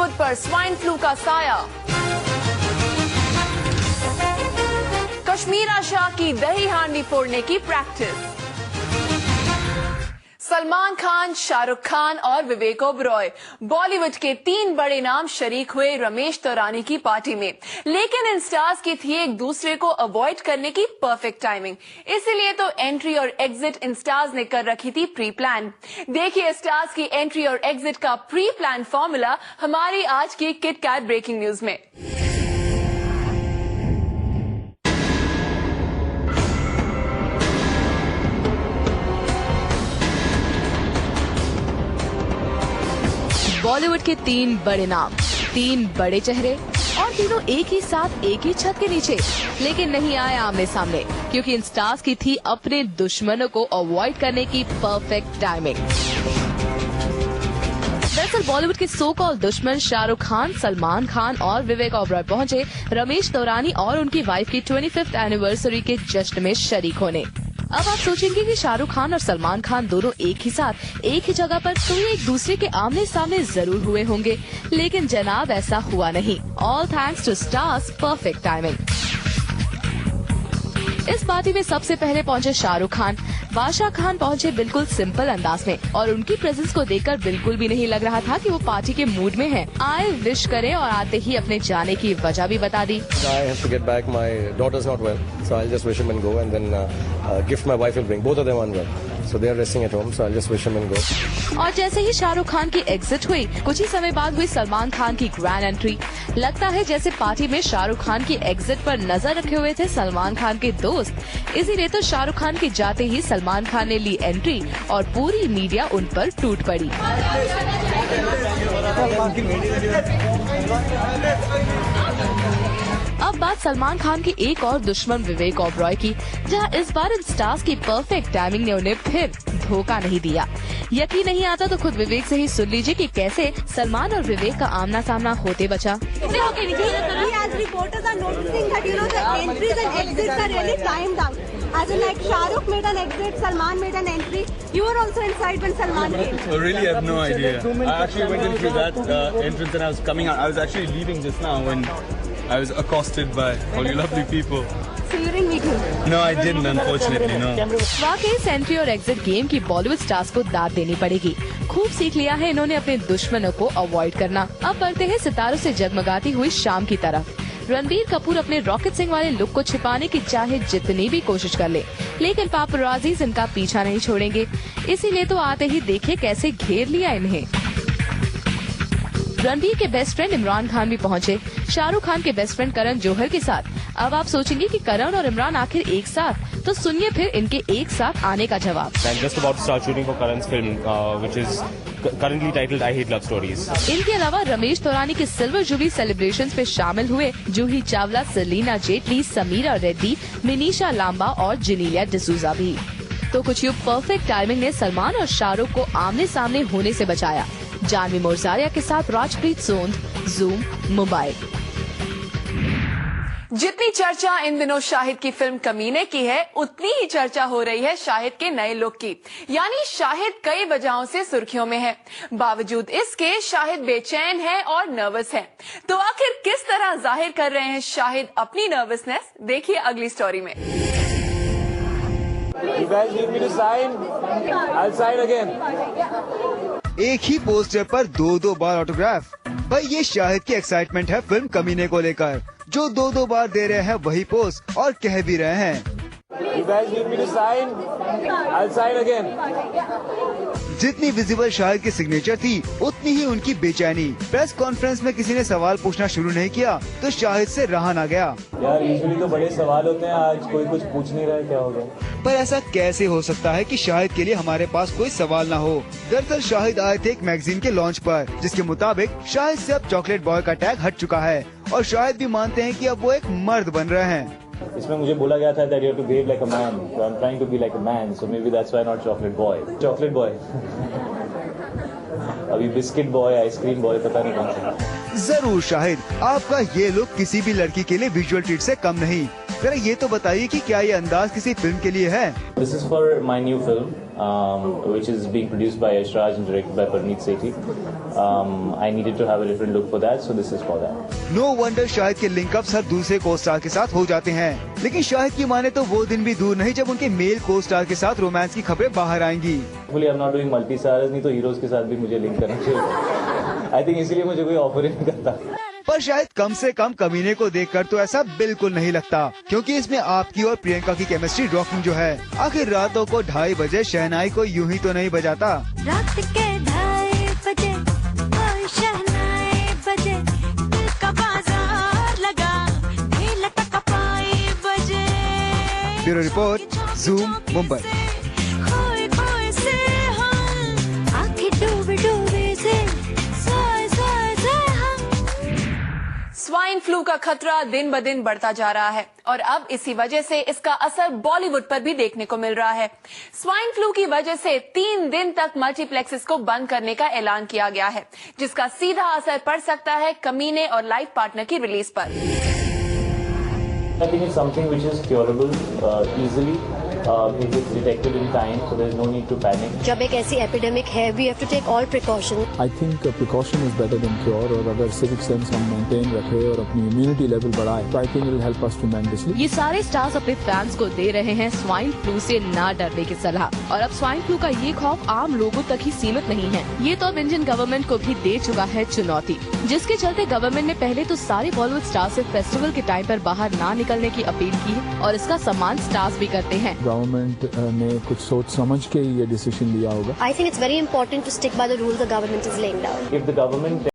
बॉलीवुड पर swine flu का साया। कश्मीरा शाह की दही हांडी फोड़ने की प्रैक्टिस। सलमान खान, शाहरुख खान और विवेक ओबरॉय, बॉलीवुड के 3 बड़े नाम शरीक हुए रमेश तौरानी की पार्टी में। लेकिन इन स्टार्स की थी एक दूसरे को अवॉइड करने की परफेक्ट टाइमिंग। इसीलिए तो एंट्री और एग्जिट इन स्टार्स ने कर रखी थी प्री प्लान। देखिए स्टार्स की एंट्री और एग्जिट का प्री प्लान फॉर्मूला हमारी आज की किट कैट ब्रेकिंग न्यूज में। बॉलीवुड के 3 बड़े नाम, 3 बड़े चेहरे और तीनों एक ही साथ एक ही छत के नीचे, लेकिन नहीं आए आमने सामने क्योंकि इन स्टार्स की थी अपने दुश्मनों को अवॉइड करने की परफेक्ट टाइमिंग। दरअसल बॉलीवुड के सो कॉल्ड दुश्मन शाहरुख खान, सलमान खान और विवेक ओबरॉय पहुंचे रमेश तौरानी और उनकी वाइफ की 25th एनिवर्सरी के जश्न में शरीक होने। अब आप सोचेंगे कि शाहरुख खान और सलमान खान दोनों एक ही साथ एक ही जगह पर तो ये एक दूसरे के आमने सामने जरूर हुए होंगे, लेकिन जनाब ऐसा हुआ नहीं। All thanks to stars perfect timing. इस पार्टी में सबसे पहले पहुंचे शाहरुख खान। बादशाह खान पहुंचे बिल्कुल सिंपल अंदाज में और उनकी प्रेजेंस को देखकर बिल्कुल भी नहीं लग रहा था कि वो पार्टी के मूड में हैं। आए, विश करें और आते ही अपने जाने की वजह भी बता दी। I have to get back. My daughter's not well, so I'll just wish him and go, and then gift my wife will bring. Both of them unwell, so they are resting at home. So I'll just wish him and go. और जैसे ही शाहरुख खान की exit हुई, कुछ ही समय बाद हुई सलमान खान की grand entry. लगता है जैसे पार्टी में शाहरुख खान की एग्जिट पर नजर रखे हुए थे सलमान खान के दोस्त। इसीलिए तो शाहरुख खान के जाते ही सलमान खान ने ली एंट्री और पूरी मीडिया उन पर टूट पड़ी। अब बात सलमान खान के एक और दुश्मन विवेक ओबरॉय की, जहां इस बार इन स्टार्स की परफेक्ट टाइमिंग ने उन्हें फिर धोखा नहीं दिया। यकीन नहीं आता तो खुद विवेक से ही सुन लीजिए कि कैसे सलमान और विवेक का आमना सामना होते बचा। As in, like, Shahrukh made an exit, Salman made an entry. You were also inside when Salman came. I really have no idea. I actually went in through that entrance and I was coming out. I was actually leaving just now when I was accosted by all you lovely people. So you didn't meet him? No, I didn't, unfortunately, no. वाकई इस entry और exit game की Bollywood stars को दाद देनी पड़ेगी। खूब सीख लिया है इन्होंने अपने दुश्मनों को अवॉइड करना। अब बढ़ते हैं सितारों से जगमगाती हुई शाम की तरफ। रणबीर कपूर अपने रॉकेट सिंह वाले लुक को छिपाने की चाहे जितनी भी कोशिश कर ले, लेकिन पापराजीज इनका पीछा नहीं छोड़ेंगे। इसीलिए तो आते ही देखिए कैसे घेर लिया इन्हें। रणबीर के बेस्ट फ्रेंड इमरान खान भी पहुंचे, शाहरुख खान के बेस्ट फ्रेंड करण जौहर के साथ। अब आप सोचेंगे कि करण और इमरान आखिर एक साथ, तो सुनिए फिर इनके एक साथ आने का जवाब। I'm just about to start shooting for Karan's film, which is currently titled I Hate Love Stories. इनके अलावा रमेश तौरानी के सिल्वर जुबली सेलिब्रेशंस पे शामिल हुए जूही चावला, सलीना जेटली, समीरा रेड्डी, मिनीशा लांबा और जिनीलिया डिसूजा भी। तो कुछ यूँ परफेक्ट टाइमिंग ने सलमान और शाहरुख को आमने सामने होने से बचाया। जानवी मोरजारिया के साथ राजप्रीत सोंध, जूम, मुंबई। जितनी चर्चा इन दिनों शाहिद की फिल्म कमीने की है, उतनी ही चर्चा हो रही है शाहिद के नए लुक की। यानी शाहिद कई वजहों से सुर्खियों में है। बावजूद इसके शाहिद बेचैन है और नर्वस है। तो आखिर किस तरह जाहिर कर रहे हैं शाहिद अपनी नर्वसनेस, देखिए अगली स्टोरी में। You guys need me to sign? I'll sign again. एक ही पोस्टर पर 2-2 बार ऑटोग्राफ। भाई ये शाहिद की एक्साइटमेंट है फिल्म कमीने को लेकर, जो 2-2 बार दे रहे हैं वही पोज और कह भी रहे हैं। You guys need me to sign? I'll sign again. जितनी विजिबल शाहिद की सिग्नेचर थी, उतनी ही उनकी बेचैनी। प्रेस कॉन्फ्रेंस में किसी ने सवाल पूछना शुरू नहीं किया तो शाहिद से रहा ना गया। यार यूजुअली तो बड़े सवाल होते हैं, आज कोई कुछ पूछ नहीं रहा है, क्या हो गया? पर ऐसा कैसे हो सकता है कि शाहिद के लिए हमारे पास कोई सवाल ना हो। दरअसल शाहिद आए थे एक मैगजीन के लॉन्च पर, जिसके मुताबिक शाहिद से अब चॉकलेट बॉय का टैग हट चुका है और शाहिद भी मानते हैं कि अब वो एक मर्द बन रहे हैं। इसमें मुझे बोला गया था that you have to behave like a man. So I'm trying to be like a man. So maybe that's why not chocolate boy. Chocolate boy. अभी बिस्किट बॉय, आइसक्रीम बॉय, पता नहीं कौन सा। जरूर शाहिद, आपका ये लुक किसी भी लड़की के लिए विजुअल ट्रीट से कम नहीं। जरा ये तो बताइए कि क्या ये अंदाज किसी फिल्म के लिए है? This is for my new film, which is being produced by Yash Raj and directed by Parneet Sethi. I needed to have a different look for that, so this is for that. No wonder Shahid के linkups हर दूसरे को star के साथ हो जाते हैं, लेकिन शाहिद की माने तो वो दिन भी दूर नहीं जब उनके मेल को स्टार के साथ रोमांस की खबरें बाहर आएंगी। Hopefully I'm not doing multi-stars, नहीं तो हीरोज के साथ भी मुझे लिंक करना चाहिए। I think इसीलिए मुझे कोई ऑफर ही नहीं करता। पर शायद कम से कम कमीने को देखकर तो ऐसा बिल्कुल नहीं लगता, क्योंकि इसमें आपकी और प्रियंका की केमिस्ट्री रॉकिंग जो है। आखिर रातों को 2:30 बजे शहनाई को यूं ही तो नहीं बजाता। रात के 2:30 बजे कोई शहनाई बजे, दिल का बाजार लगा, दिल लटका 5 बजे। Bureau report, zoom, Mumbai. खोए खोए से हम, आंखें डूबे डूबे से, सोए सोए से हम। स्वाइन फ्लू का खतरा दिन ब दिन बढ़ता जा रहा है और अब इसी वजह से इसका असर बॉलीवुड पर भी देखने को मिल रहा है। स्वाइन फ्लू की वजह से 3 दिन तक मल्टीप्लेक्सेस को बंद करने का ऐलान किया गया है, जिसका सीधा असर पड़ सकता है कमीने और लाइफ पार्टनर की रिलीज पर। I think it's something which is curable easily if it's detected in time, so there's no need to panic. जब एक ऐसी एपिडेमिक है, we have to take all precaution. I think precaution is better than cure, और अगर civic sense हम maintain रखें और अपनी immunity level बढ़ाए, तो I think it will help us tremendously. ये सारे स्टार्स अपने फैंस को दे रहे हैं स्वाइन फ्लू से ना डरने की सलाह। और अब स्वाइन फ्लू का ये खौफ आम लोगों तक ही सीमित नहीं है, ये तो अब इंडियन गवर्नमेंट को भी दे चुका है चुनौती, जिसके चलते गवर्नमेंट ने पहले तो सारे बॉलीवुड स्टार्स से फेस्टिवल के टाइम पर बाहर ना निकलने की अपील की है और इसका सम्मान स्टार्स भी करते हैं। गवर्नमेंट ने कुछ सोच समझ के ये डिसीजन लिया होगा। I think it's very important to stick by the rules the government is laying down. If the government